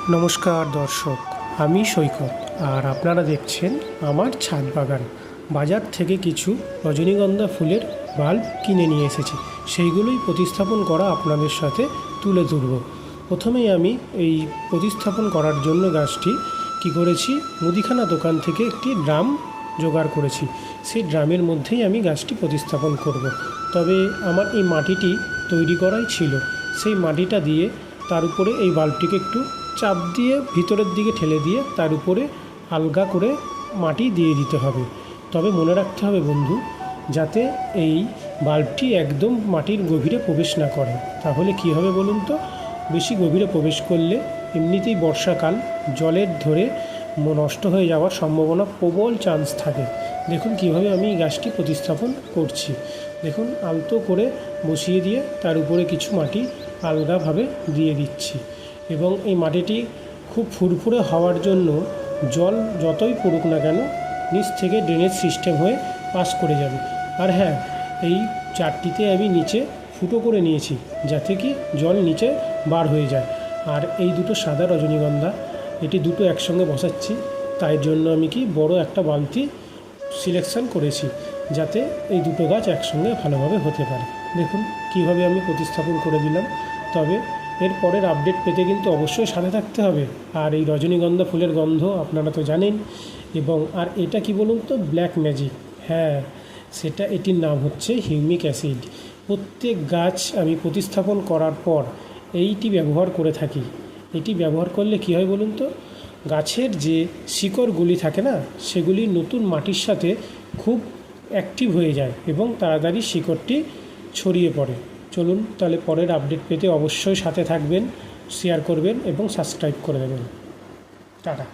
নমস্কার দর্শক, আমি সৈকত আর আপনারা দেখছেন আমার ছাদ বাগান। বাজার থেকে কিছু রজনীগন্ধা ফুলের বাল্ব কিনে নিয়ে এসেছি, সেইগুলোই প্রতিস্থাপন করা আপনাদের সাথে তুলে ধরব। প্রথমেই আমি এই প্রতিস্থাপন করার জন্য গাছটি কি করেছি, মুদিখানা দোকান থেকে একটি ড্রাম জোগাড় করেছি। সেই ড্রামের মধ্যেই আমি গাছটি প্রতিস্থাপন করব। তবে আমার এই মাটিটি তৈরি করাই ছিল, সেই মাটিটা দিয়ে তার উপরে এই বাল্বটিকে একটু চাপ দিয়ে ভিতরের দিকে ঠেলে দিয়ে তার উপরে আলগা করে মাটি দিয়ে দিতে হবে। তবে মনে রাখতে হবে বন্ধু, যাতে এই বাল্বটি একদম মাটির গভীরে প্রবেশ না করে। তাহলে কি হবে বলুন তো, বেশি গভীরে প্রবেশ করলে এমনিতেই বর্ষাকাল, জলের ধরে নষ্ট হয়ে যাওয়ার সম্ভাবনা প্রবল চান্স থাকে। দেখুন কিভাবে আমি এই গাছটি প্রতিস্থাপন করছি। দেখুন, আলতো করে বসিয়ে দিয়ে তার উপরে কিছু মাটি আলগাভাবে দিয়ে দিচ্ছি। এবং এই মাটিটি খুব ফুরফুরে হওয়ার জন্য জল যতই পড়ুক না কেন নিচ থেকে ড্রেনেজ সিস্টেম হয়ে পাস করে যাবে। আর হ্যাঁ, এই চারটিতে আমি নিচে ফুটো করে নিয়েছি যাতে কি জল নিচে বার হয়ে যায়। আর এই দুটো সাদা রজনীগন্ধা, এটি দুটো একসঙ্গে বসাচ্ছি, তাই জন্য আমি কি বড় একটা বালতি সিলেকশন করেছি যাতে এই দুটো গাছ একসঙ্গে ভালোভাবে হতে পারে। দেখুন কিভাবে আমি প্রতিস্থাপন করে দিলাম। তবে এর পরের আপডেট পেতে কিন্তু অবশ্যই সাথে থাকতে হবে। আর এই রজনীগন্ধা ফুলের গন্ধ আপনারা তো জানেন। এবং আর এটা কি বলুন তো, ব্ল্যাক ম্যাজিক। হ্যাঁ, এটির নাম হচ্ছে হিউমিক অ্যাসিড। প্রত্যেক গাছ আমি প্রতিস্থাপন করার পর এইটি ব্যবহার করে থাকি। এটি ব্যবহার করলে কী হয় বলুন তো, গাছের যে শিকড়গুলি থাকে না, সেগুলি নতুন মাটির সাথে খুব অ্যাক্টিভ হয়ে যায় এবং তাড়াতাড়ি শিকড়টি ছড়িয়ে পড়ে। চলুন তাহলে পরের আপডেট পেতে অবশ্যই সাথে থাকবেন, শেয়ার করবেন এবং সাবস্ক্রাইব করে দেবেন। টাটা।